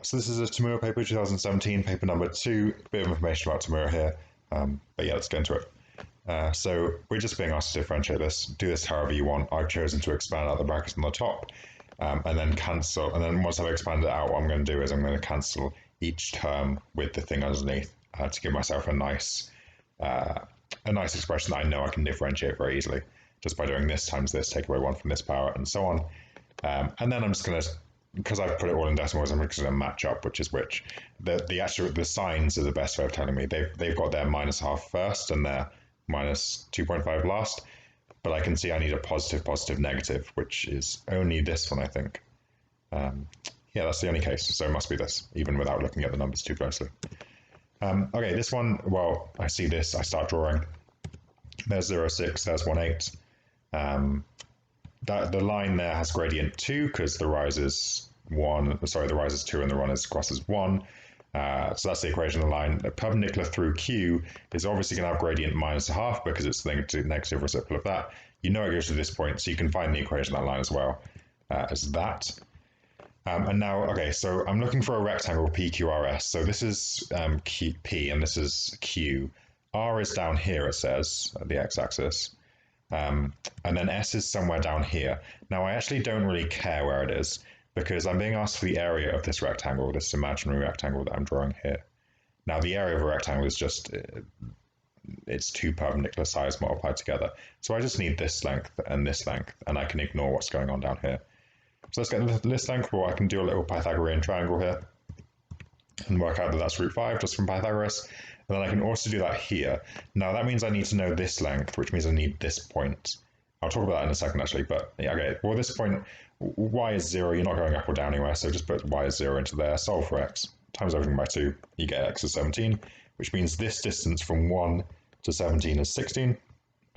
So this is a TMUA paper, 2017, paper number 2. A bit of information about TMUA here, but yeah, let's get into it. So we're just being asked to differentiate this. Do this however you want. I've chosen to expand out the brackets on the top, and then cancel. And then once I've expanded it out, what I'm going to do is I'm going to cancel each term with the thing underneath to give myself a nice expression that I know I can differentiate very easily, just by doing this times this, take away 1 from this power, and so on. And then I'm just going to, because I've put it all in decimals, I'm just going to match up which is which. The signs are the best way of telling me. They've got their -1/2 first and their -2.5 last, but I can see I need a positive, positive, negative, which is only this one, I think. Yeah, that's the only case, so it must be this, even without looking at the numbers too closely. Okay, this one, well, I see this, I start drawing. There's 0, 6, there's 1, 8. The line there has gradient 2 because the rise is 1, sorry, the rise is 2 and the run is cross is 1. So that's the equation of the line. The perpendicular through Q is obviously going to have gradient -1/2 because it's the negative reciprocal of that. You know it goes to this point, so you can find the equation of that line as well as that. And now, okay, so I'm looking for a rectangle PQRS. So this is P and this is Q. R is down here, it says, at the x-axis. And then S is somewhere down here. Now, I actually don't really care where it is because I'm being asked for the area of this rectangle, this imaginary rectangle that I'm drawing here. Now, the area of a rectangle is just, it's 2 perpendicular sides multiplied together. So I just need this length, and I can ignore what's going on down here. So let's get this length, or I can do a little Pythagorean triangle here and work out that that's √5 just from Pythagoras. And then I can also do that here. Now that means I need to know this length, which means I need this point. I'll talk about that in a second actually, but yeah, okay, well this point, y is 0, you're not going up or down anywhere, so just put y is 0 into there, solve for x, times everything by 2, you get x is 17, which means this distance from 1 to 17 is 16,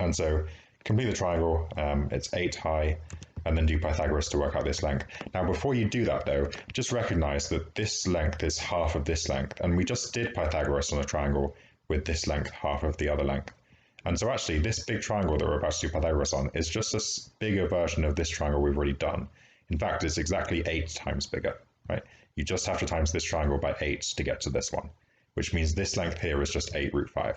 and so complete the triangle, it's 8 high, and then do Pythagoras to work out this length. Now before you do that though, just recognize that this length is half of this length, and we just did Pythagoras on a triangle with this length half of the other length. And so actually this big triangle that we're about to do Pythagoras on is just a bigger version of this triangle we've already done. In fact, it's exactly 8 times bigger, right? You just have to times this triangle by 8 to get to this one, which means this length here is just 8 √5.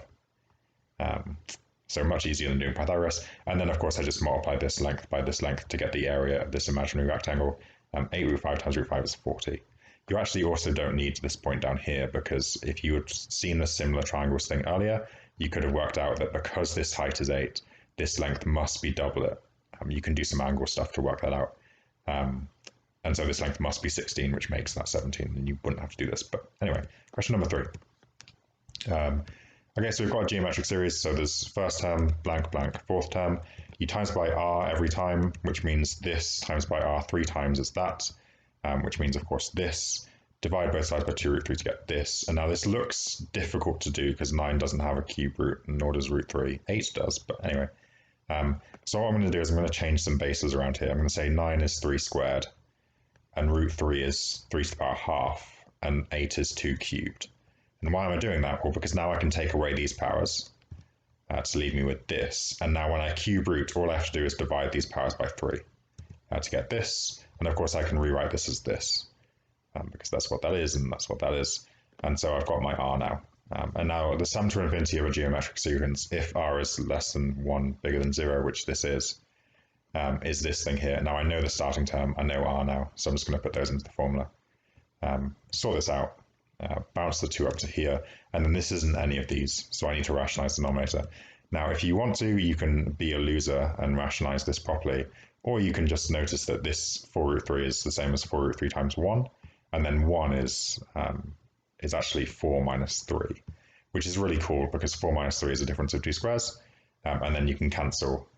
So much easier than doing Pythagoras. And then of course I just multiply this length by this length to get the area of this imaginary rectangle. 8 √5 times √5 is 40. You actually also don't need this point down here because if you had seen the similar triangles thing earlier, you could have worked out that because this height is 8, this length must be double it. You can do some angle stuff to work that out. And so this length must be 16, which makes that 17, and you wouldn't have to do this. But anyway, question number 3. Okay, so we've got a geometric series, so there's first term, blank, blank, fourth term. You times by r every time, which means this times by r 3 times is that, which means, of course, this. Divide both sides by 2 √3 to get this. And now this looks difficult to do because 9 doesn't have a cube root, nor does √3. 8 does, but anyway. So what I'm going to do is I'm going to change some bases around here. I'm going to say 9 is 3 squared, and √3 is 3 to the power half, and 8 is 2 cubed. And why am I doing that? Well, because now I can take away these powers to leave me with this. And now when I cube root, all I have to do is divide these powers by 3 to get this. And of course I can rewrite this as this because that's what that is and that's what that is. And so I've got my r now. And now the sum to infinity of a geometric sequence, if r is less than 1, bigger than 0, which this is this thing here. Now I know the starting term, I know r now, so I'm just going to put those into the formula. Sort this out. Bounce the 2 up to here, and then this isn't any of these, so I need to rationalize the denominator. Now, if you want to, you can be a loser and rationalize this properly, or you can just notice that this 4 √3 is the same as 4 √3 times 1, and then 1 is actually 4 minus 3, which is really cool because 4 minus 3 is a difference of 2 squares, and then you can cancel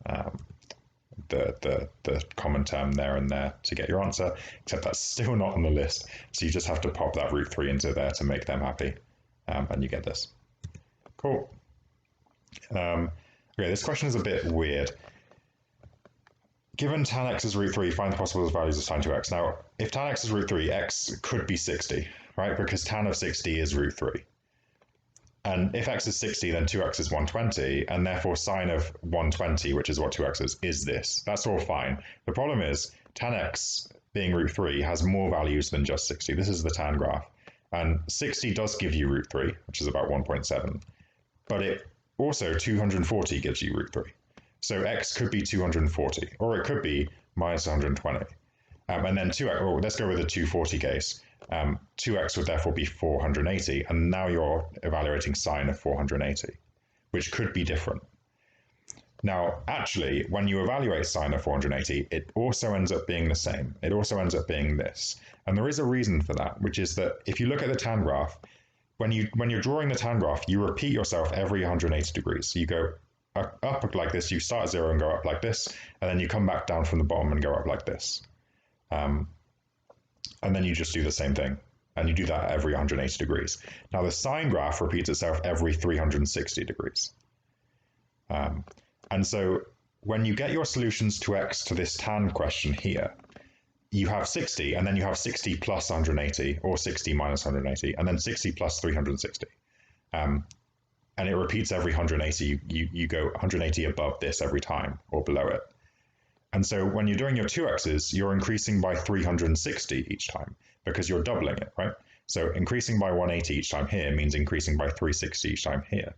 the common term there and there to get your answer, except that's still not on the list. So you just have to pop that √3 into there to make them happy, and you get this. Cool. Okay, this question is a bit weird. Given tan x is √3, find the possible values of sin 2x. Now, if tan x is √3, x could be 60, right? Because tan of 60 is √3. And if x is 60, then 2x is 120, and therefore sine of 120, which is what 2x is this. That's all fine. The problem is tan x being root 3 has more values than just 60. This is the tan graph. And 60 does give you root 3, which is about 1.7. But it also 240 gives you root 3. So x could be 240, or it could be minus 120. And then 2x, well, let's go with the 240 case. 2x would therefore be 480, and now you're evaluating sine of 480, which could be different. Now, actually, when you evaluate sine of 480, it also ends up being the same. It also ends up being this. And there is a reason for that, which is that if you look at the tan graph, when you're drawing the tan graph, you repeat yourself every 180 degrees. So you go up like this, you start at 0 and go up like this, and then you come back down from the bottom and go up like this. And then you just do the same thing, and you do that every 180 degrees. Now the sine graph repeats itself every 360 degrees. And so when you get your solutions to x to this tan question here, you have 60, and then you have 60 plus 180, or 60 minus 180, and then 60 plus 360. And it repeats every 180. You go 180 above this every time, or below it. And so when you're doing your 2x's, you're increasing by 360 each time, because you're doubling it, right? So increasing by 180 each time here means increasing by 360 each time here.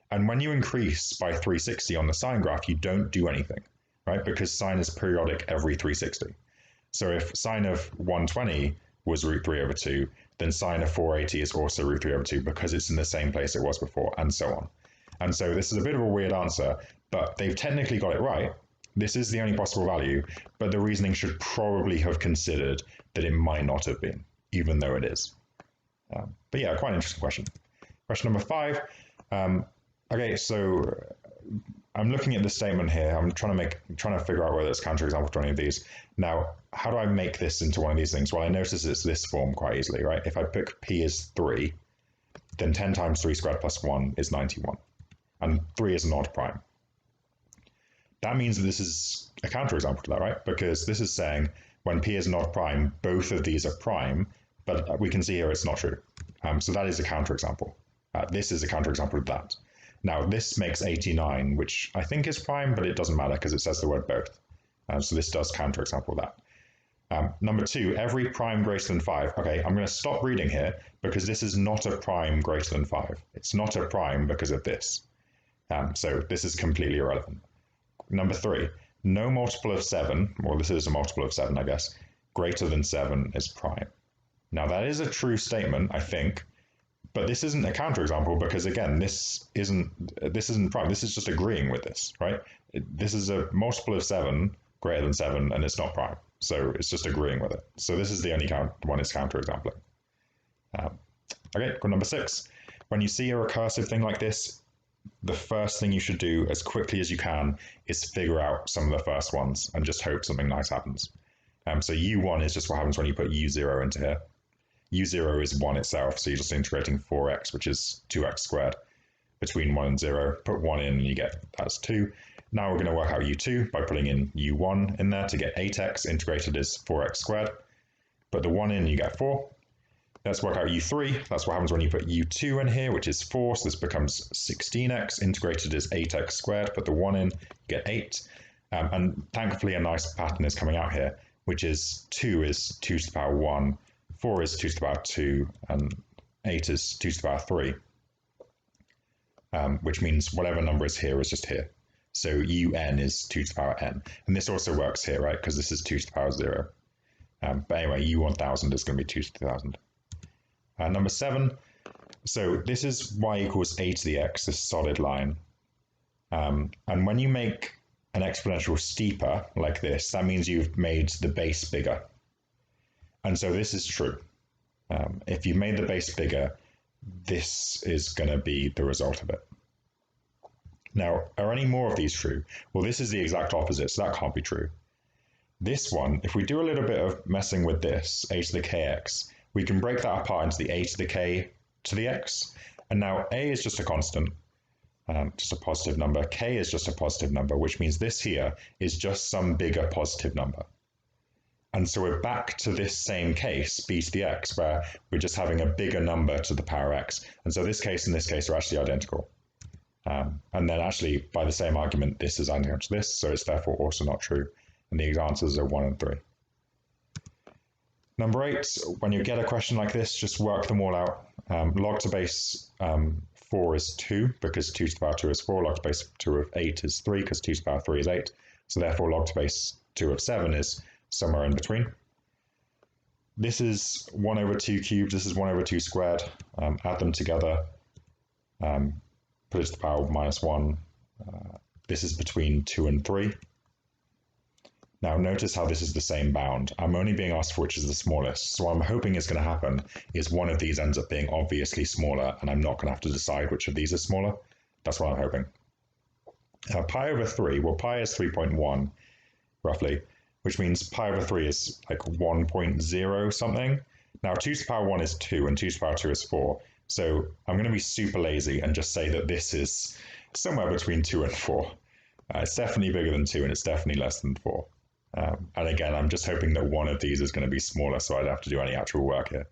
And when you increase by 360 on the sine graph, you don't do anything, right? Because sine is periodic every 360. So if sine of 120 was root 3 over 2, then sine of 480 is also root 3 over 2 because it's in the same place it was before, and so on. And so this is a bit of a weird answer, but they've technically got it right. This is the only possible value, but the reasoning should probably have considered that it might not have been, even though it is. But yeah, quite an interesting question. Question number 5. Okay, so I'm looking at the statement here. I'm trying to figure out whether it's counterexample to any of these. Now, how do I make this into one of these things? Well, I notice it's this form quite easily, right? If I pick p as 3, then 10 times 3 squared plus 1 is 91. And 3 is an odd prime. That means that this is a counterexample to that, right? Because this is saying when p is an odd prime, both of these are prime, but we can see here it's not true. So that is a counterexample. This is a counterexample of that. Now, this makes 89, which I think is prime, but it doesn't matter because it says the word both. So this does counterexample that. Number 2, every prime greater than 5. Okay, I'm going to stop reading here because this is not a prime greater than 5. It's not a prime because of this. So this is completely irrelevant. Number 3, no multiple of 7, well, this is a multiple of 7, I guess, greater than 7 is prime. Now, that is a true statement, I think, but this isn't a counterexample because, again, this isn't prime. This is just agreeing with this, right? This is a multiple of 7 greater than 7, and it's not prime. So it's just agreeing with it. So this is the only one it's counterexampling. Okay, number 6. When you see a recursive thing like this, the first thing you should do as quickly as you can is figure out some of the first ones and just hope something nice happens. So u1 is just what happens when you put u0 into here. u0 is 1 itself, so you're just integrating 4x, which is 2x squared, between 1 and 0. Put 1 in and you get that's 2. Now we're going to work out u2 by putting in u1 in there to get 8x integrated as 4x squared. Put the 1 in and you get 4. Let's work out u3. That's what happens when you put u2 in here, which is 4. So this becomes 16x integrated as 8x squared. Put the 1 in, you get 8. And thankfully, a nice pattern is coming out here, which is 2 is 2 to the power 1, 4 is 2 to the power 2, and 8 is 2 to the power 3, which means whatever number is here is just here. So un is 2 to the power n. And this also works here, right, because this is 2 to the power 0. But anyway, u1000 is going to be 2 to the 1000. Number 7, so this is y equals a to the x, this solid line. And when you make an exponential steeper like this, that means you've made the base bigger. And so this is true. If you made the base bigger, this is going to be the result of it. Now, are any more of these true? Well, this is the exact opposite, so that can't be true. This one, if we do a little bit of messing with this, a to the kx, we can break that apart into the a to the k to the x. And now a is just a constant, just a positive number. K is just a positive number, which means this here is just some bigger positive number. And so we're back to this same case, b to the x, where we're just having a bigger number to the power x. And so this case and this case are actually identical. And then actually, by the same argument, this is identical to this, so it's therefore also not true. And the answers are 1 and 3. Number 8, when you get a question like this, just work them all out. Log to base 4 is 2, because 2 to the power 2 is 4. Log to base 2 of 8 is 3, because 2 to the power 3 is 8. So therefore, log to base 2 of 7 is somewhere in between. This is 1 over 2 cubed. This is 1 over 2 squared. Add them together. Put it to the power minus 1. This is between 2 and 3. Now notice how this is the same bound. I'm only being asked for which is the smallest. So what I'm hoping is going to happen is one of these ends up being obviously smaller, and I'm not going to have to decide which of these is smaller. That's what I'm hoping. Pi over 3, well, pi is 3.1, roughly, which means pi over 3 is like 1.0 something. Now 2 to the power 1 is 2, and 2 to the power 2 is 4. So I'm going to be super lazy and just say that this is somewhere between 2 and 4. It's definitely bigger than 2, and it's definitely less than 4. And again, I'm just hoping that one of these is going to be smaller, so I don't have to do any actual work here.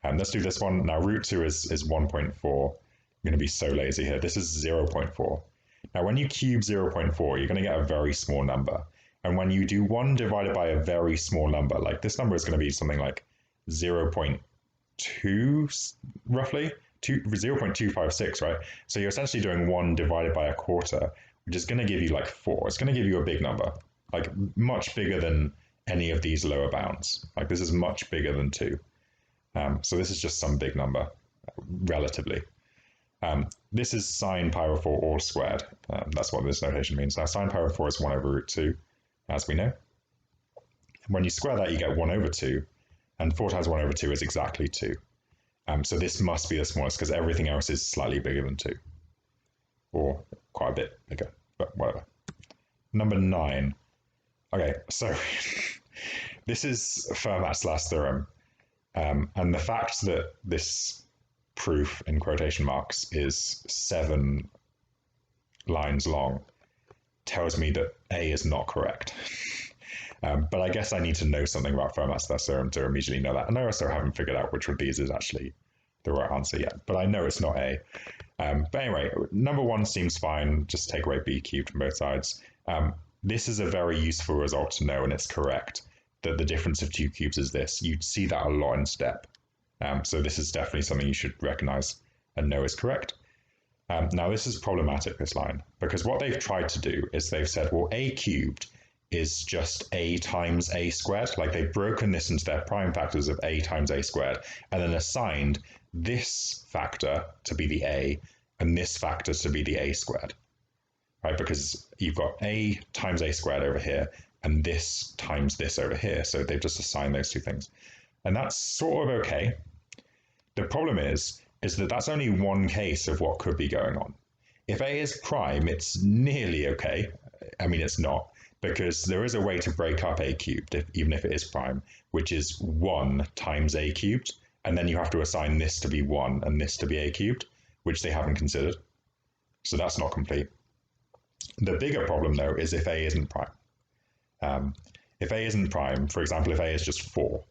Let's do this one. Now, root 2 is 1.4. I'm going to be so lazy here. This is 0.4. Now, when you cube 0.4, you're going to get a very small number. And when you do 1 divided by a very small number, like this number is going to be something like 0.2, roughly, 0.256, right? So you're essentially doing 1 divided by a quarter, which is going to give you like 4. It's going to give you a big number. Like much bigger than any of these lower bounds. Like this is much bigger than 2. So this is just some big number, relatively. This is sine pi over 4 all squared. That's what this notation means. Now sine pi over 4 is 1 over root 2, as we know. When you square that, you get 1 over 2, and 4 times 1 over 2 is exactly 2. So this must be the smallest, because everything else is slightly bigger than 2, or quite a bit bigger, but whatever. Number 9. Okay, so this is Fermat's last theorem, and the fact that this proof, in quotation marks, is 7 lines long tells me that A is not correct. But I guess I need to know something about Fermat's last theorem to immediately know that. And I also haven't figured out which of these is actually the right answer yet, but I know it's not A. But anyway, number 1 seems fine. Just take away B cubed from both sides. This is a very useful result to know, and it's correct, that the difference of 2 cubes is this. You'd see that a lot in STEP. So this is definitely something you should recognize and know is correct. Now this is problematic, this line, because what they've tried to do is they've said, well, A cubed is just A times A squared. Like they've broken this into their prime factors of A times A squared, and then assigned this factor to be the A and this factor to be the A squared. Right, because you've got A times A squared over here, and this times this over here. So they've just assigned those two things. And that's sort of okay. The problem is that that's only one case of what could be going on. If A is prime, it's nearly okay. I mean, it's not, because there is a way to break up A cubed, even if it is prime, which is 1 times A cubed, and then you have to assign this to be 1 and this to be A cubed, which they haven't considered. So that's not complete. The bigger problem, though, is if A isn't prime. If A isn't prime, for example, if A is just 4,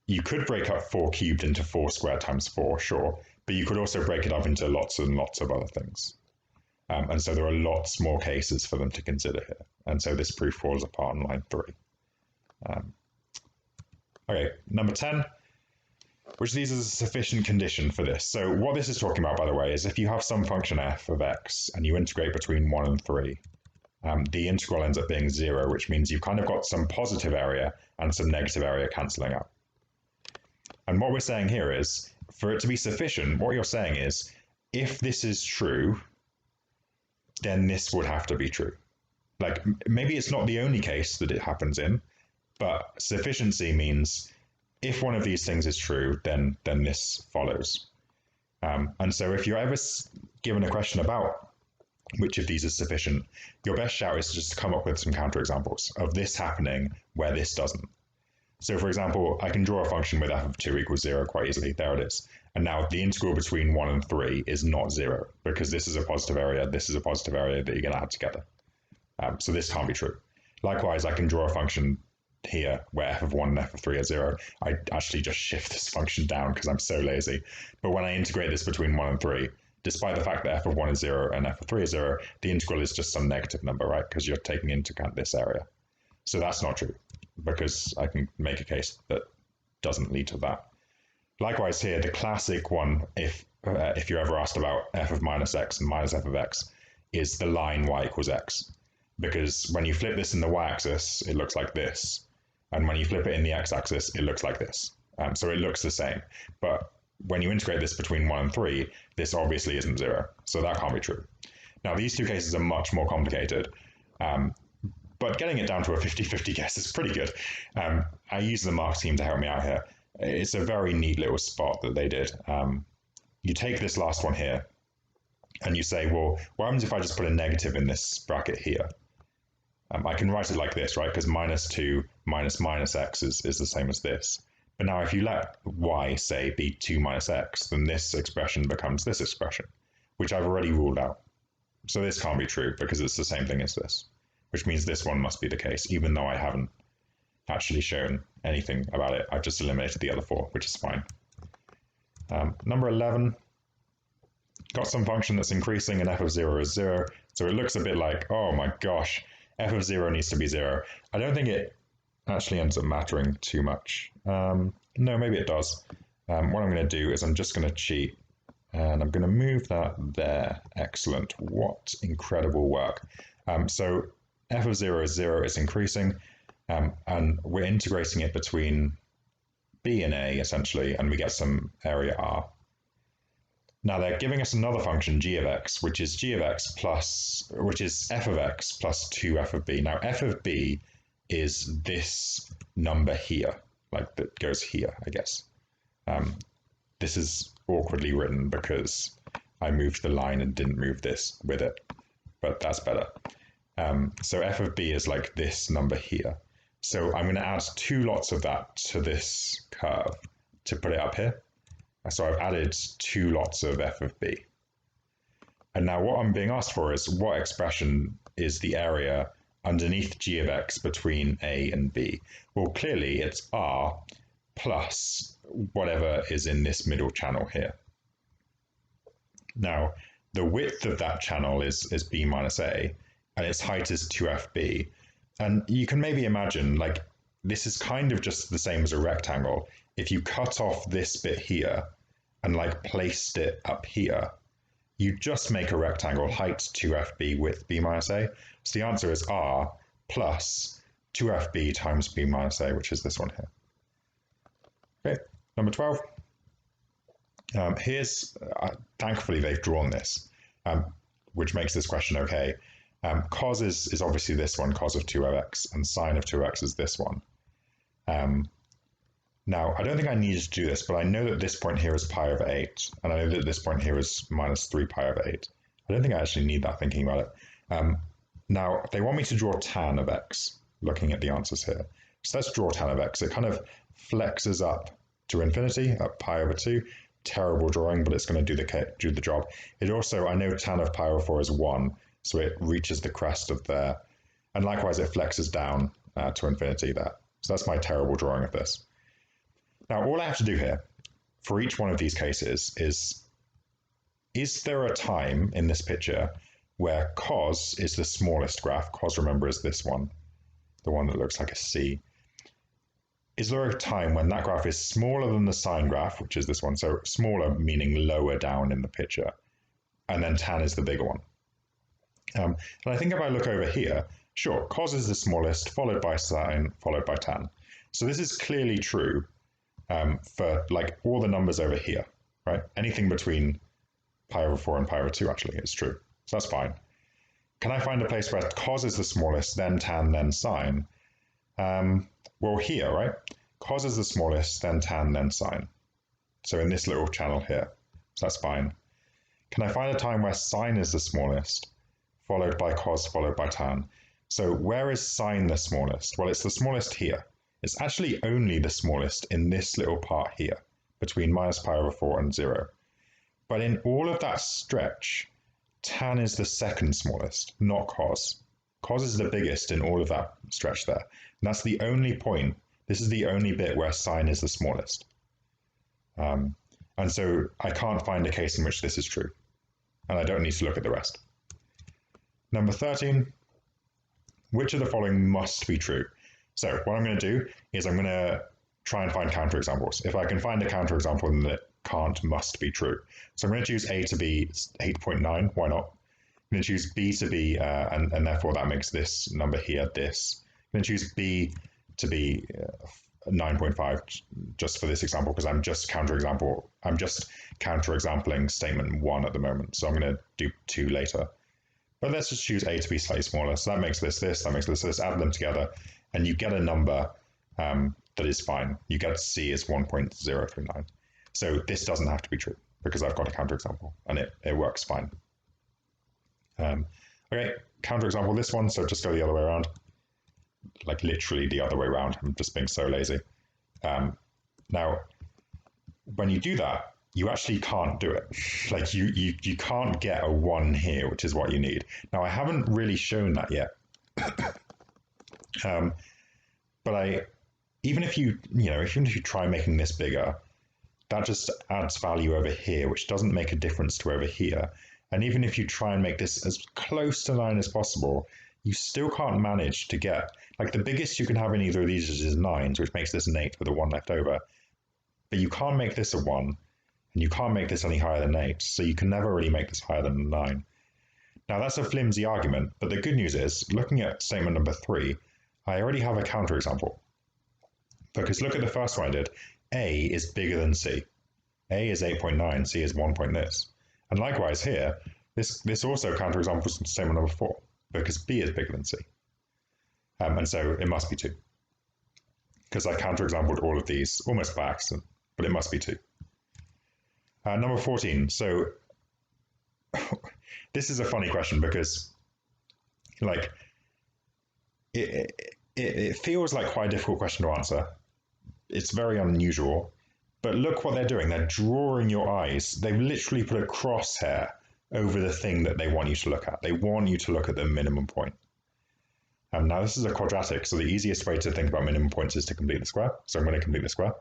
you could break up 4 cubed into 4 squared times 4, sure, but you could also break it up into lots and lots of other things. And so there are lots more cases for them to consider here. And so this proof falls apart on line 3. Okay, number 10. Which of these is a sufficient condition for this? So what this is talking about, by the way, is if you have some function f of x and you integrate between 1 and 3, the integral ends up being 0, which means you've kind of got some positive area and some negative area cancelling out. And what we're saying here is, for it to be sufficient, what you're saying is, if this is true, then this would have to be true. Like, maybe it's not the only case that it happens in, but sufficiency means if one of these things is true, then this follows. And so if you're ever given a question about which of these is sufficient, your best shout is just to come up with some counterexamples of this happening where this doesn't. So for example, I can draw a function with f of 2 equals 0 quite easily. There it is. And now the integral between 1 and 3 is not 0, because this is a positive area, this is a positive area that you're going to add together. So this can't be true. Likewise, I can draw a function here where f of 1 and f of 3 are 0. I actually just shift this function down because I'm so lazy. But when I integrate this between 1 and 3, despite the fact that f of 1 is 0 and f of 3 is 0, the integral is just some negative number, right? Because you're taking into account this area. So that's not true, because I can make a case that doesn't lead to that. Likewise here, the classic one, if you're ever asked about f of minus x and minus f of x, is the line y equals x. Because when you flip this in the y-axis, it looks like this. And when you flip it in the x-axis, it looks like this. So it looks the same. But when you integrate this between 1 and 3, this obviously isn't 0. So that can't be true. Now, these two cases are much more complicated. But getting it down to a 50-50 guess is pretty good. I use the mark scheme to help me out here. It's a very neat little spot that they did. You take this last one here, and you say, well, what happens if I just put a negative in this bracket here? I can write it like this, right? Because minus 2 minus minus x is the same as this. But now if you let y, say, be 2 minus x, then this expression becomes this expression, which I've already ruled out. So this can't be true because it's the same thing as this, which means this one must be the case, even though I haven't actually shown anything about it. I've just eliminated the other 4, which is fine. Number 11, got some function that's increasing and f of 0 is 0. So it looks a bit like, oh my gosh, f of 0 needs to be 0. I don't think it actually ends up mattering too much. No, maybe it does. What I'm going to do is I'm just going to cheat, and I'm going to move that there. Excellent. What incredible work. So f of 0 is 0, it's increasing, and we're integrating it between b and a, essentially, and we get some area r. Now they're giving us another function, g of x, which is g of x plus, which is f of x plus 2f of b. Now f of b is this number here, like that goes here, I guess. This is awkwardly written because I moved the line and didn't move this with it, but that's better. So f of b is like this number here. So I'm going to add 2 lots of that to this curve to put it up here. So I've added 2 lots of f of b. And now what I'm being asked for is what expression is the area underneath g of x between a and b? Well, clearly it's r plus whatever is in this middle channel here. Now, the width of that channel is b minus a, and its height is 2fb. And you can maybe imagine, like, this is kind of just the same as a rectangle. If you cut off this bit here and like placed it up here, you just make a rectangle, height 2fb, width b minus a. So the answer is r plus 2fb times b minus a, which is this one here. Okay, number 12. Here's, thankfully they've drawn this, which makes this question okay. Cos is obviously this one, cos of 2 of x, and sine of 2 of x is this one. Now, I don't think I needed to do this, but I know that this point here is pi over 8, and I know that this point here is minus 3 pi over 8. I don't think I actually need that thinking about it. Now, they want me to draw tan of x, looking at the answers here. So let's draw tan of x. It kind of flexes up to infinity, at pi over 2. Terrible drawing, but it's going to do the job. It also, I know tan of pi over 4 is 1, so it reaches the crest of there. And likewise, it flexes down to infinity there. So that's my terrible drawing of this. Now, all I have to do here for each one of these cases is there a time in this picture where cos is the smallest graph? Cos, remember, is this one, the one that looks like a C. Is there a time when that graph is smaller than the sine graph, which is this one? So smaller meaning lower down in the picture, and then tan is the bigger one. And I think if I look over here, sure, cos is the smallest, followed by sine, followed by tan. So this is clearly true for like all the numbers over here, right? Anything between pi over 4 and pi over 2 actually is true. So that's fine. Can I find a place where cos is the smallest, then tan, then sine? Well, here, right? Cos is the smallest, then tan, then sine. So in this little channel here. So that's fine. Can I find a time where sine is the smallest, followed by cos, followed by tan? So where is sine the smallest? Well, it's the smallest here. It's actually only the smallest in this little part here, between minus pi over 4 and 0. But in all of that stretch, tan is the second smallest, not cos. Cos is the biggest in all of that stretch there. And that's the only point. This is the only bit where sine is the smallest. And so I can't find a case in which this is true. And I don't need to look at the rest. Number 13, which of the following must be true? So what I'm going to do is I'm going to try and find counterexamples. If I can find a counterexample, then it must be true. So I'm going to choose A to be 8.9. Why not? I'm going to choose B to be, and therefore that makes this number here this. I'm going to choose B to be 9.5 just for this example, because I'm just counter-exampling statement 1 at the moment. So I'm going to do 2 later. But let's just choose A to be slightly smaller. So that makes this, that makes this, add them together, and you get a number that is fine. You get C is 1.039. So this doesn't have to be true because I've got a counterexample and it works fine. Okay, counterexample this one, so just go the other way around. Like literally the other way around. I'm just being so lazy. Now, when you do that, you actually can't do it. Like you can't get a 1 here, which is what you need. Now, I haven't really shown that yet. But even if you try making this bigger, that just adds value over here, which doesn't make a difference to over here. And even if you try and make this as close to 9 as possible, you still can't manage to get, like the biggest you can have in either of these is 9s, which makes this an 8 with a 1 left over. But you can't make this a 1, and you can't make this any higher than 8, so you can never really make this higher than 9. Now that's a flimsy argument, but the good news is, looking at statement number 3, I already have a counterexample. Because look at the first one I did. A is bigger than C. A is 8.9, C is 1 point this. And likewise here, this also counterexamples statement number 4, because B is bigger than C. And so it must be 2. Because I counterexampled all of these almost by accident, but it must be 2. Number 14. So this is a funny question because like it feels like quite a difficult question to answer. It's very unusual, but look what they're doing. They're drawing your eyes. They've literally put a crosshair over the thing that they want you to look at. They want you to look at the minimum point. Now this is a quadratic, so the easiest way to think about minimum points is to complete the square. So I'm going to complete the square.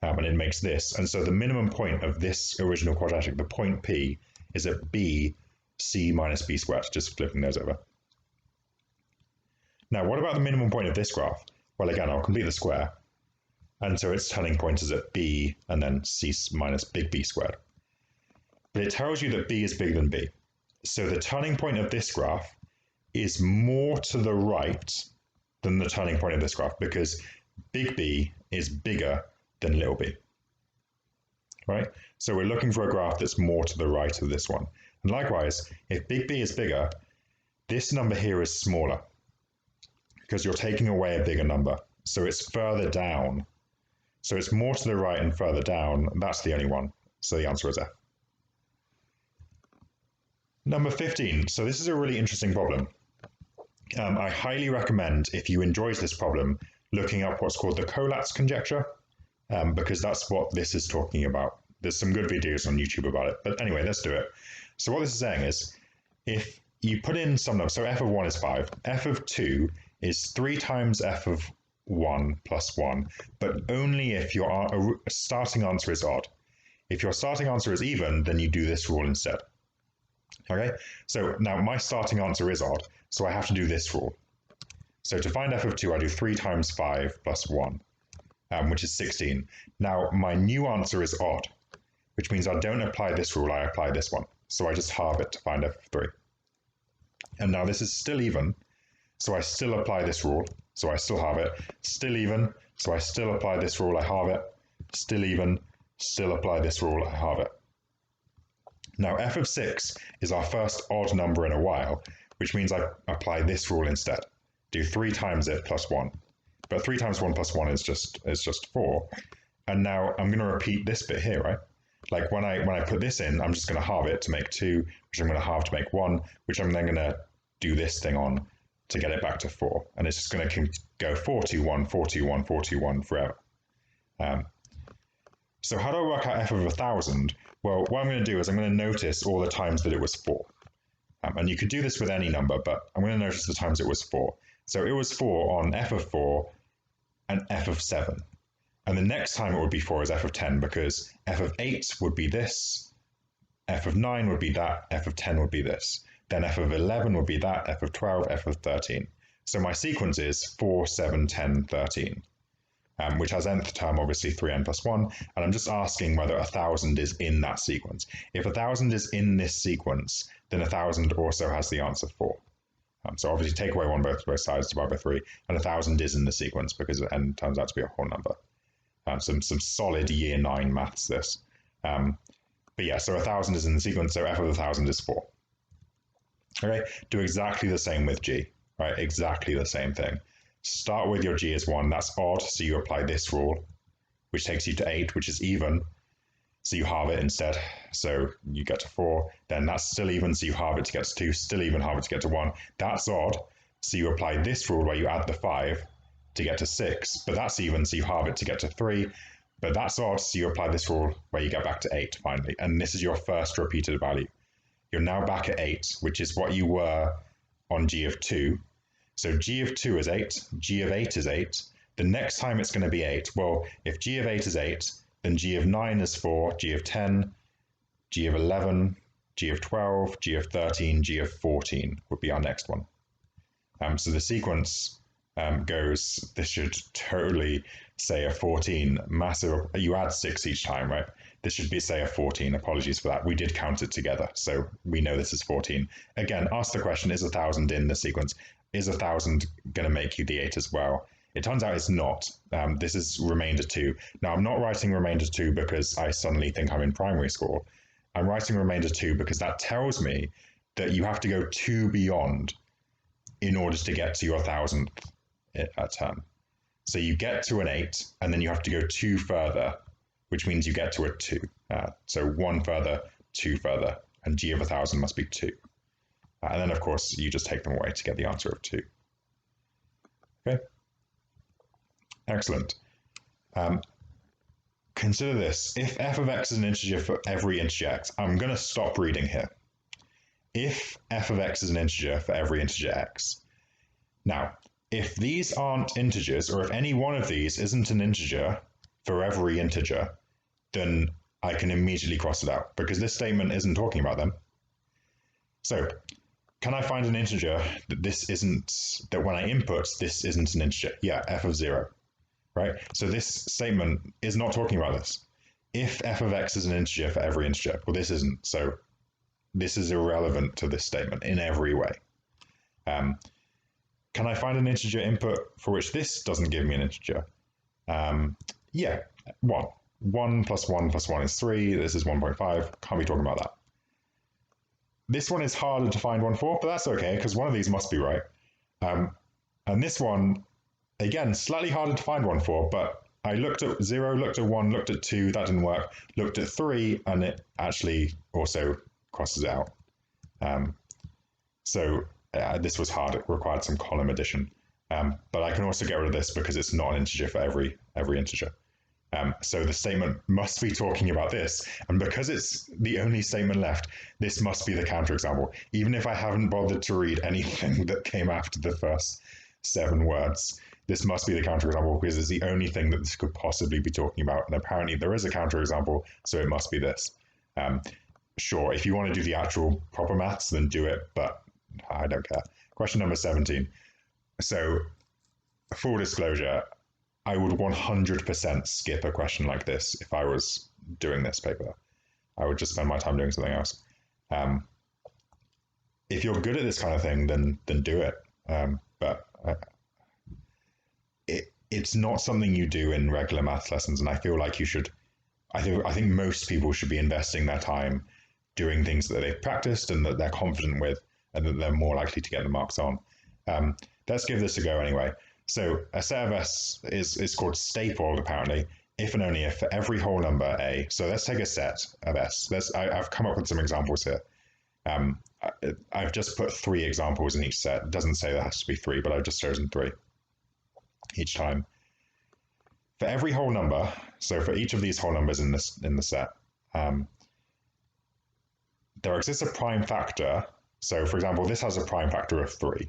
And it makes this. And so the minimum point of this original quadratic, the point P, is at B, C minus B squared, just flipping those over. Now, what about the minimum point of this graph? Well, again, I'll complete the square. And so its turning point is at B and then C minus big B squared. But it tells you that B is bigger than B. So the turning point of this graph is more to the right than the turning point of this graph because big B is bigger than little b. Right? So we're looking for a graph that's more to the right of this one. And likewise, if big B is bigger, this number here is smaller because you're taking away a bigger number. So it's further down. So it's more to the right and further down. That's the only one. So the answer is F. Number 15. So this is a really interesting problem. I highly recommend, if you enjoyed this problem, looking up what's called the Collatz conjecture, because that's what this is talking about. There's some good videos on YouTube about it. But anyway, let's do it. So what this is saying is, if you put in some number, so f of 1 is 5, f of 2 is 3 times f of 1 plus 1, but only if your starting answer is odd. If your starting answer is even, then you do this rule instead. Okay, so now my starting answer is odd, so I have to do this rule. So to find f of 2, I do 3 times 5 plus 1, which is 16. Now my new answer is odd, which means I don't apply this rule, I apply this one. So I just halve it to find f of 3. And now this is still even, so I still apply this rule, so I still halve it. Still even, so I still apply this rule, I halve it. Still even, still apply this rule, I halve it. Now f of 6 is our first odd number in a while, which means I apply this rule instead. Do 3 times it plus 1. But 3 times 1 plus 1 is just 4. And now I'm going to repeat this bit here, right? Like when I put this in, I'm just going to halve it to make 2, which I'm going to halve to make 1, which I'm then going to do this thing on to get it back to 4. And it's just going to go 4, 2, 1, 4, 2, 1, 4, 2, 1 forever. So how do I work out f of 1,000? Well, what I'm going to do is I'm going to notice all the times that it was 4. And you could do this with any number, but I'm going to notice the times it was 4. So it was 4 on f of 4 and f of 7. And the next time it would be 4 is f of 10, because f of 8 would be this, f of 9 would be that, f of 10 would be this. Then f of 11 would be that, f of 12, f of 13. So my sequence is 4, 7, 10, 13. which has nth term, obviously 3n plus 1, and I'm just asking whether 1,000 is in that sequence. If 1,000 is in this sequence, then 1,000 also has the answer 4. So obviously take away 1 both sides, divide by 3, and 1,000 is in the sequence because n turns out to be a whole number. Some solid year 9 maths this. But yeah, so 1,000 is in the sequence, so f of 1,000 is 4. Okay, do exactly the same with g, right? Exactly the same thing. Start with your g as 1, that's odd, so you apply this rule, which takes you to 8, which is even, so you halve it instead, so you get to 4, then that's still even, so you halve it to get to 2, still even, halve it to get to 1, that's odd, so you apply this rule where you add the 5 to get to 6, but that's even, so you halve it to get to 3, but that's odd, so you apply this rule where you get back to 8 finally, and this is your first repeated value. You're now back at 8, which is what you were on g of 2. So g of 2 is 8, g of 8 is 8. The next time it's going to be 8. Well, if g of 8 is 8, then g of 9 is 4, g of 10, g of 11, g of 12, g of 13, g of 14 would be our next one. So the sequence goes, this should totally say a 14, massive, you add 6 each time, right? This should be, say, a 14. Apologies for that. We did count it together, so we know this is 14. Again, ask the question, is 1,000 in the sequence? Is 1,000 going to make you the 8 as well? It turns out it's not. This is remainder 2. Now, I'm not writing remainder 2 because I suddenly think I'm in primary school. I'm writing remainder 2 because that tells me that you have to go 2 beyond in order to get to your 1,000th term. So you get to an 8, and then you have to go 2 further, which means you get to a 2. So 1 further, 2 further, and g of 1,000 must be 2. And then, of course, you just take them away to get the answer of 2. Okay? Excellent. Consider this. If f of x is an integer for every integer x, I'm going to stop reading here. If f of x is an integer for every integer x. Now, if these aren't integers, or if any one of these isn't an integer for every integer, then I can immediately cross it out, because this statement isn't talking about them. So, can I find an integer that when I input, this isn't an integer? Yeah, f of 0, right? So this statement is not talking about this. If f of x is an integer for every integer, well, this isn't, so this is irrelevant to this statement in every way. Can I find an integer input for which this doesn't give me an integer? Yeah, 1. 1 plus 1 plus 1 is 3. This is 1.5. Can't be talking about that. This one is harder to find one for, but that's okay, because one of these must be right. And this one, again, slightly harder to find one for, but I looked at 0, looked at 1, looked at 2, that didn't work. Looked at 3, and it actually also crosses it out. This was hard. It required some column addition. But I can also get rid of this because it's not an integer for every integer. So the statement must be talking about this. And because it's the only statement left, this must be the counterexample. Even if I haven't bothered to read anything that came after the first 7 words, this must be the counterexample because it's the only thing that this could possibly be talking about. And apparently there is a counterexample, so it must be this. Sure, if you want to do the actual proper maths, then do it, but I don't care. Question number 17. So, full disclosure, I would 100% skip a question like this if I was doing this paper. I would just spend my time doing something else. If you're good at this kind of thing, then do it. But it's not something you do in regular math lessons, and I feel like you should. I think most people should be investing their time doing things that they've practiced and that they're confident with, and that they're more likely to get the marks on. Let's give this a go anyway. So a set of S is called stapled, apparently, if and only if for every whole number A. So let's take a set of S. I've come up with some examples here. I've just put 3 examples in each set. It doesn't say there has to be 3, but I've just chosen 3 each time. For every whole number, so for each of these whole numbers in the set, there exists a prime factor. So for example, this has a prime factor of 3.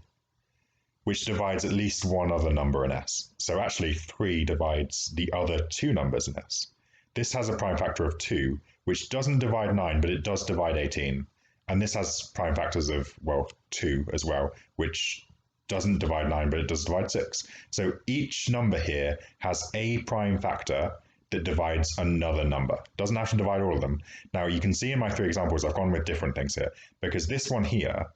Which divides at least one other number in S. So actually 3 divides the other 2 numbers in S. This has a prime factor of 2, which doesn't divide 9, but it does divide 18. And this has prime factors of, well, 2 as well, which doesn't divide 9, but it does divide 6. So each number here has a prime factor that divides another number. Doesn't have to divide all of them. Now you can see in my 3 examples, I've gone with different things here, because this one here,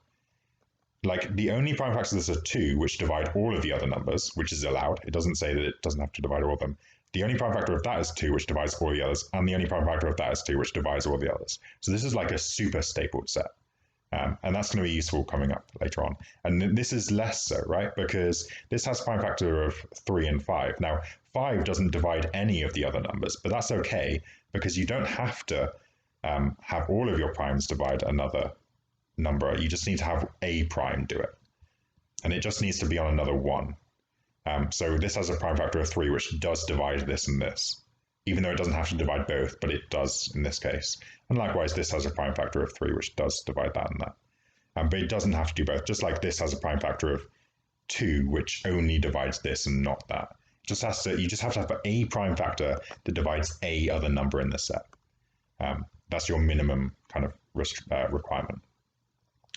like the only prime factors are 2, which divide all of the other numbers, which is allowed. It doesn't say that it doesn't have to divide all of them. The only prime factor of that is 2, which divides all the others, and the only prime factor of that is 2, which divides all the others. So this is like a super stapled set. And that's going to be useful coming up later on. And this is less so, right? Because this has a prime factor of 3 and 5. Now, 5 doesn't divide any of the other numbers, but that's okay because you don't have to have all of your primes divide another number. You just need to have a prime do it. And it just needs to be on another 1. So this has a prime factor of 3, which does divide this and this, even though it doesn't have to divide both, but it does in this case. And likewise, this has a prime factor of 3, which does divide that and that. But it doesn't have to do both, just like this has a prime factor of 2, which only divides this and not that. You just have to have a prime factor that divides a other number in this set. That's your minimum kind of requirement.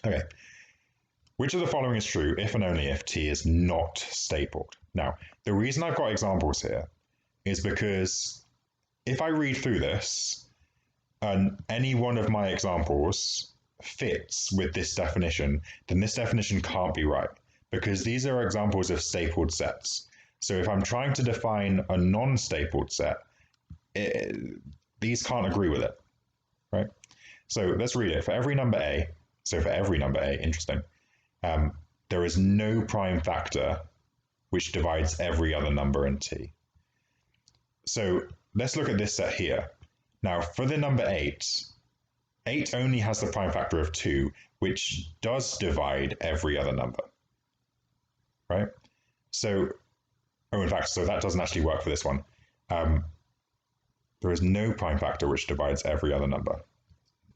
Okay. Which of the following is true if and only if T is not stapled? Now, the reason I've got examples here is because if I read through this and any one of my examples fits with this definition, then this definition can't be right because these are examples of stapled sets. So if I'm trying to define a non-stapled set, these can't agree with it, right? So let's read it. For every number A, interesting, there is no prime factor which divides every other number in T. So let's look at this set here. Now, for the number 8, 8 only has the prime factor of 2, which does divide every other number, right? So, in fact, so that doesn't actually work for this one. There is no prime factor which divides every other number.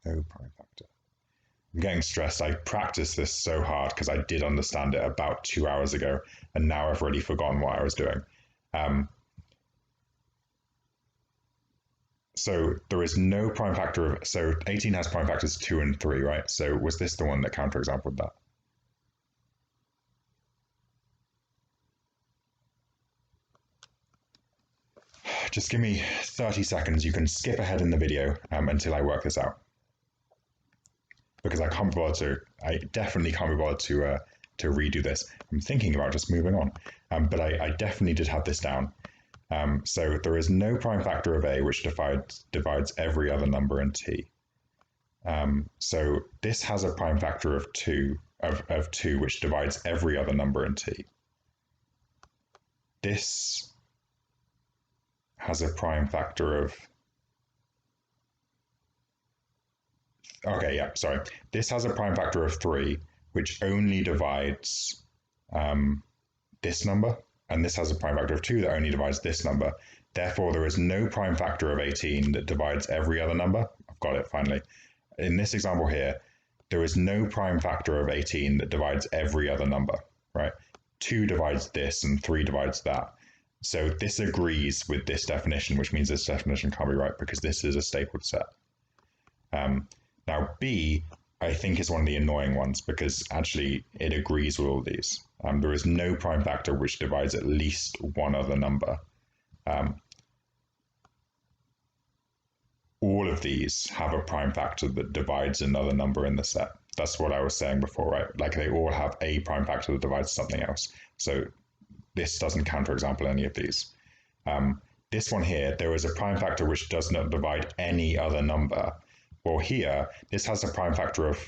No prime factor. I'm getting stressed. I practiced this so hard because I did understand it about 2 hours ago, and now I've already forgotten what I was doing. So there is no prime factor of, so 18 has prime factors 2 and 3, right? So was this the one that counterexampled that? Just give me 30 seconds. You can skip ahead in the video until I work this out. Because I definitely can't be bothered to redo this. I'm thinking about just moving on, but I definitely did have this down. So there is no prime factor of A which divides every other number in T. So this has a prime factor of 2 which divides every other number in T. This has a prime factor of, okay, yeah, sorry. This has a prime factor of 3 which only divides this number, and this has a prime factor of 2 that only divides this number. Therefore, there is no prime factor of 18 that divides every other number. I've got it, finally. In this example here, there is no prime factor of 18 that divides every other number, right? 2 divides this and 3 divides that. So this agrees with this definition, which means this definition can't be right because this is a stapled set. Now, B, I think, is one of the annoying ones because actually it agrees with all these. There is no prime factor which divides at least one other number. All of these have a prime factor that divides another number in the set. That's what I was saying before, right? Like they all have a prime factor that divides something else. So this doesn't counterexample any of these. This one here, there is a prime factor which does not divide any other number. Well, here, this has a prime factor of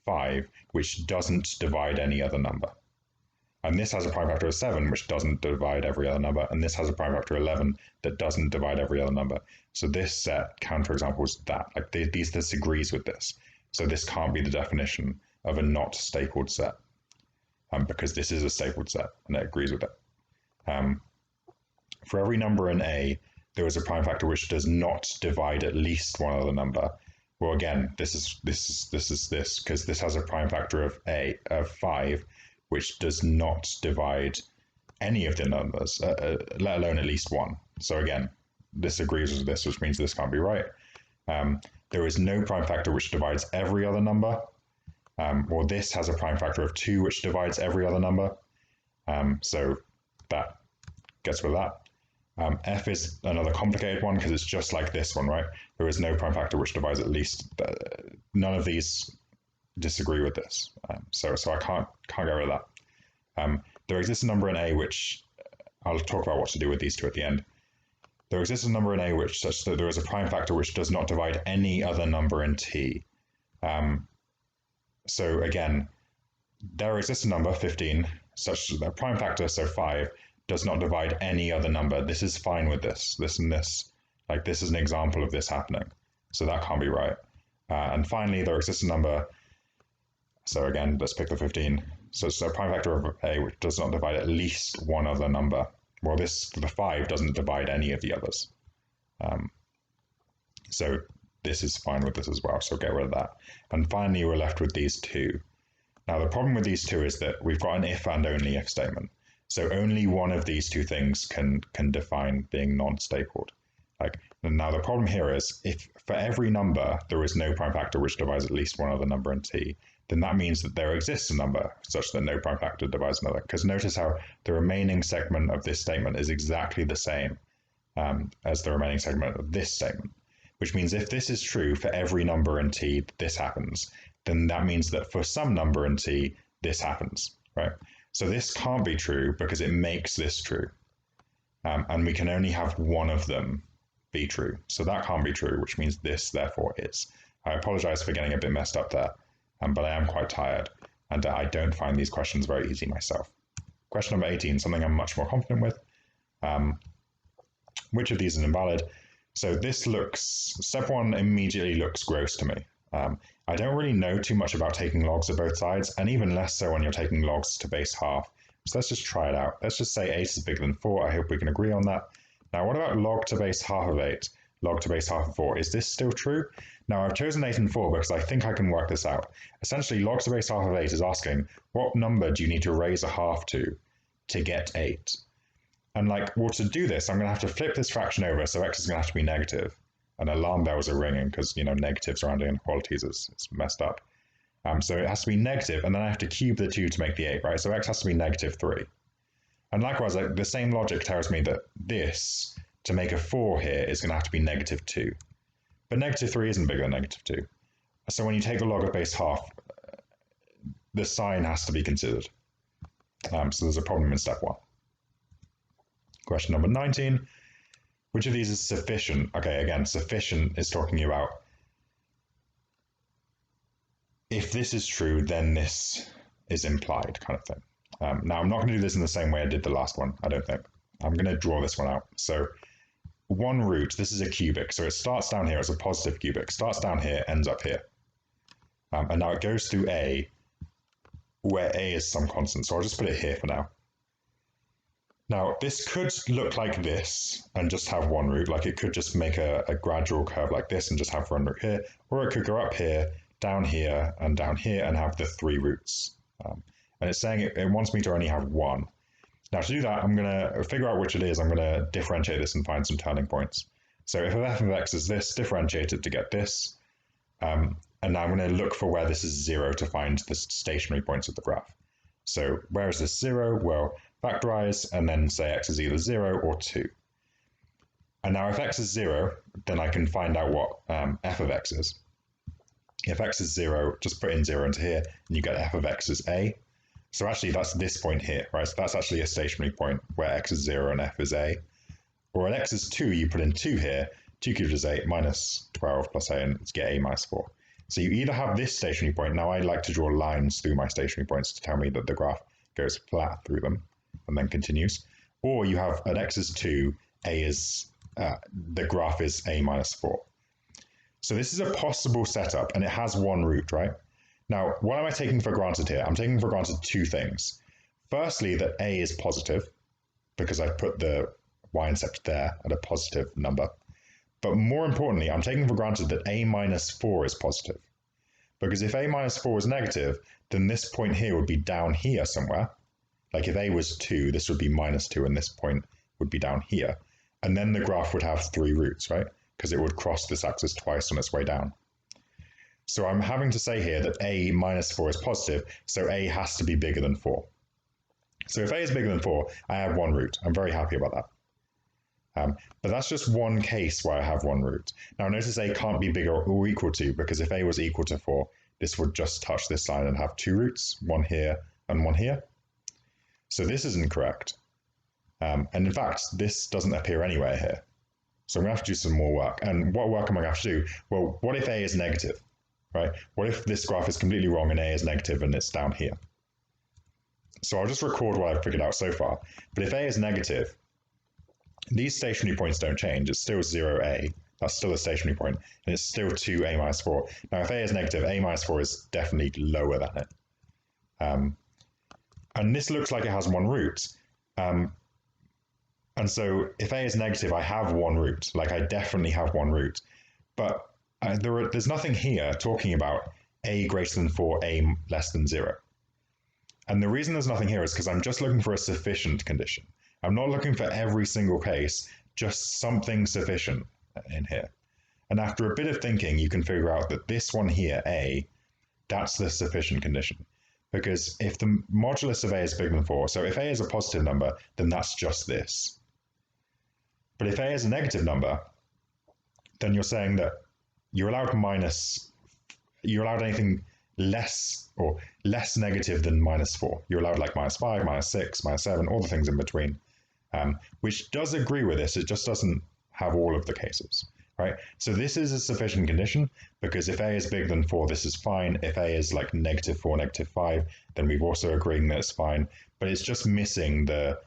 5, which doesn't divide any other number. And this has a prime factor of 7, which doesn't divide every other number. And this has a prime factor of 11 that doesn't divide every other number. So this set counterexamples that. Like this agrees with this. So this can't be the definition of a not stapled set. Because this is a stapled set and it agrees with it. For every number in A, there is a prime factor which does not divide at least one other number. Well, again, this is because this has a prime factor of 5, which does not divide any of the numbers, let alone at least one. So again, this agrees with this, which means this can't be right. There is no prime factor which divides every other number. Or this has a prime factor of 2, which divides every other number. So that gets rid of that. F is another complicated one because it's just like this one, right? There is no prime factor which divides at least. None of these disagree with this, so I can't get rid of that. There exists a number in A which I'll talk about what to do with these two at the end. There exists a number in A which such that there is a prime factor which does not divide any other number in T. So again, there exists a number 15 such that a prime factor, so 5, does not divide any other number. This is fine with this and this. Like this is an example of this happening. So that can't be right. And finally, there exists a number. So again, let's pick the 15. So it's a prime factor of A which does not divide at least one other number. Well, the 5 doesn't divide any of the others. So this is fine with this as well. So get rid of that. And finally, we're left with these two. Now, the problem with these two is that we've got an if and only if statement. So only one of these two things can define being non-stapled. Now the problem here is if for every number there is no prime factor which divides at least one other number in T, then that means that there exists a number such that no prime factor divides another. Because notice how the remaining segment of this statement is exactly the same as the remaining segment of this statement. Which means if this is true for every number in T, this happens, then that means that for some number in T, this happens, right? So this can't be true because it makes this true. And we can only have one of them be true. So that can't be true, which means this therefore is. I apologize for getting a bit messed up there, but I am quite tired and I don't find these questions very easy myself. Question number 18, something I'm much more confident with. Which of these is invalid? So this step 1 immediately looks gross to me. I don't really know too much about taking logs of both sides, and even less so when you're taking logs to base half. So let's just try it out. Let's just say 8 is bigger than 4. I hope we can agree on that. Now, what about log to base half of 8? Log to base half of 4. Is this still true? Now, I've chosen 8 and 4 because I think I can work this out. Essentially, log to base half of 8 is asking, what number do you need to raise a half to get 8? And well, to do this, I'm going to have to flip this fraction over, so x is going to have to be negative. And alarm bells are ringing because, negatives around inequalities is messed up. So it has to be negative, and then I have to cube the 2 to make the 8, right? So x has to be negative 3. And likewise, the same logic tells me that this, to make a 4 here, is going to have to be negative 2. But negative 3 isn't bigger than negative 2. So when you take the log of base half, the sign has to be considered. So there's a problem in step 1. Question number 19. Which of these is sufficient? Okay, again, sufficient is talking about if this is true, then this is implied kind of thing. Now, I'm not going to do this in the same way I did the last one, I don't think. I'm going to draw this one out. So 1 root, this is a cubic. So it starts down here as a positive cubic, starts down here, ends up here. And now it goes through A, where A is some constant. So I'll just put it here for now. Now, this could look like this and just have 1 root. It could just make a gradual curve like this and just have 1 root here. Or it could go up here, down here, and have the 3 roots. And it's saying it wants me to only have 1. Now, to do that, I'm going to figure out which it is. I'm going to differentiate this and find some turning points. So if f of x is this, differentiate it to get this. And now I'm going to look for where this is 0 to find the stationary points of the graph. So where is this 0? Well, factorize and then say x is either 0 or 2. And now if x is 0, then I can find out what f of x is. If x is 0, just put in 0 into here, and you get f of x is a. So actually that's this point here, right? So that's actually a stationary point where x is 0 and f is a. Or when x is 2, you put in 2 here, 2 cubed is 8, minus 12 plus a, and you get a minus 4. So you either have this stationary point. Now I like to draw lines through my stationary points to tell me that the graph goes flat through them and then continues. Or you have at x is 2, a is, the graph is a minus 4. So this is a possible setup, and it has 1 root, right? Now, what am I taking for granted here? I'm taking for granted 2 things. Firstly, that a is positive, because I put the y-intercept there at a positive number. But more importantly, I'm taking for granted that a minus 4 is positive. Because if a minus 4 is negative, then this point here would be down here somewhere. Like if a was 2, this would be minus 2, and this point would be down here. And then the graph would have 3 roots, right? Because it would cross this axis twice on its way down. So I'm having to say here that a minus 4 is positive, so a has to be bigger than 4. So if a is bigger than 4, I have one root. I'm very happy about that. But that's just one case where I have one root. Now notice a can't be bigger or equal to, because if a was equal to 4, this would just touch this line and have two roots, one here and one here. So this isn't correct. And in fact, this doesn't appear anywhere here. So I'm going to have to do some more work. And what work am I going to have to do? Well, what if a is negative, right? What if this graph is completely wrong and a is negative and it's down here? So I'll just record what I've figured out so far. But if a is negative, these stationary points don't change. It's still 0a. That's still a stationary point. And it's still 2a minus 4. Now, if a is negative, a minus 4 is definitely lower than it. And this looks like it has one root. And so if a is negative, I have one root. Like, I definitely have one root. But there's nothing here talking about a greater than 4, a less than 0. And the reason there's nothing here is because I'm just looking for a sufficient condition. I'm not looking for every single case, just something sufficient in here. And after a bit of thinking, you can figure out that this one here, a, that's the sufficient condition. Because if the modulus of a is bigger than 4, so if a is a positive number, then that's just this. But if a is a negative number, then you're saying that you're allowed anything less or less negative than minus 4. You're allowed like minus 5, minus 6, minus 7, all the things in between, which does agree with this. It just doesn't have all of the cases, right? So this is a sufficient condition because if a is bigger than 4, this is fine. If a is like negative 4, negative 5, then we've also agreed that it's fine, but it's just missing the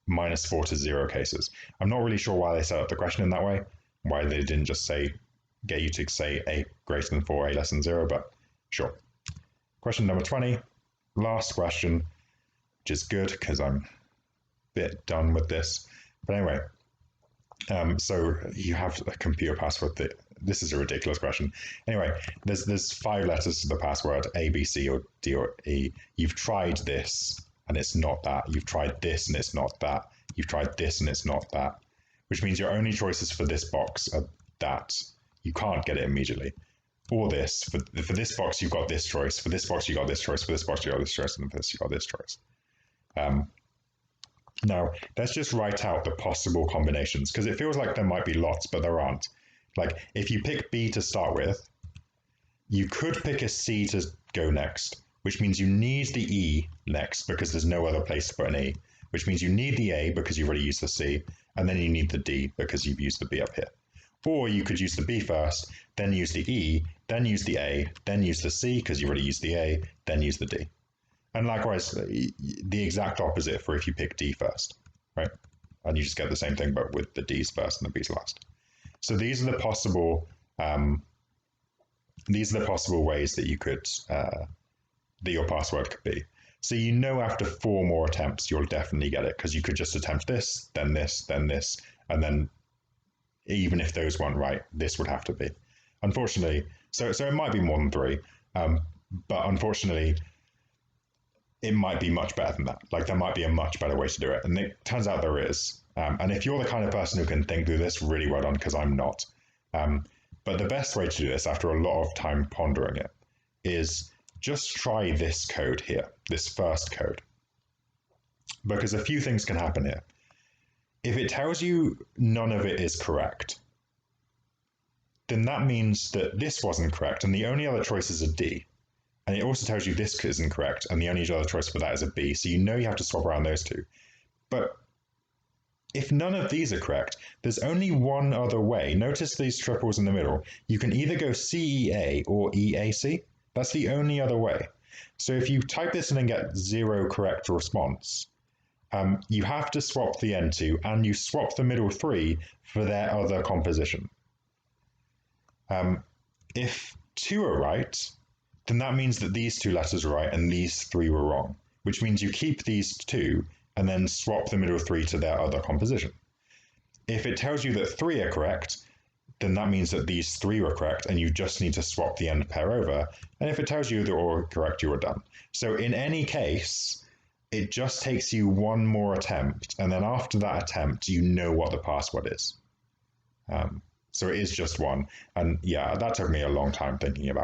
minus 4 to 0 cases. I'm not really sure why they set up the question in that way, why they didn't just get you to say a greater than 4, a less than 0, but sure. Question number 20, last question, which is good because I'm a bit done with this. But anyway, so you have a computer password that, this is a ridiculous question. Anyway, there's 5 letters to the password, A, B, C, or D, or E. You've tried this and it's not that. You've tried this and it's not that. You've tried this and it's not that, which means your only choices for this box are that. You can't get it immediately. Or this, for this box, you've got this choice. For this box, you got this choice. For this box, you got this choice. And for this, you got this choice. Now, let's just write out the possible combinations, because it feels like there might be lots, but there aren't. Like, if you pick B to start with, you could pick a C to go next, which means you need the E next, because there's no other place to put an E, which means you need the A, because you've already used the C, and then you need the D, because you've used the B up here. Or you could use the B first, then use the E, then use the A, then use the C, because you've already used the A, then use the D. And likewise, the exact opposite for if you pick D first, right? And you just get the same thing, but with the D's first and the B's last. So these are the possible ways that you could that your password could be. So you know after 4 more attempts, you'll definitely get it, because you could just attempt this, then this, then this, and then even if those weren't right, this would have to be. Unfortunately, so it might be more than 3, but unfortunately, it might be much better than that. Like, there might be a much better way to do it. And it turns out there is. And if you're the kind of person who can think through this, really well done, because I'm not. But the best way to do this, after a lot of time pondering it, is just try this code here, this first code. Because a few things can happen here. If it tells you none of it is correct, then that means that this wasn't correct, and the only other choice is a D. And it also tells you this isn't correct, and the only other choice for that is a B, so you know you have to swap around those two. But if none of these are correct, there's only one other way. Notice these triples in the middle. You can either go CEA or EAC. That's the only other way. So if you type this in and get 0 correct response, you have to swap the end 2, and you swap the middle 3 for their other composition. If 2 are right, then that means that these 2 letters are right and these 3 were wrong, which means you keep these 2 and then swap the middle 3 to their other composition. If it tells you that 3 are correct, then that means that these 3 were correct and you just need to swap the end pair over. And if it tells you they're all correct, you are done. So in any case, it just takes you one more attempt, and then after that attempt, you know what the password is. So it is just one. And yeah, that took me a long time thinking about.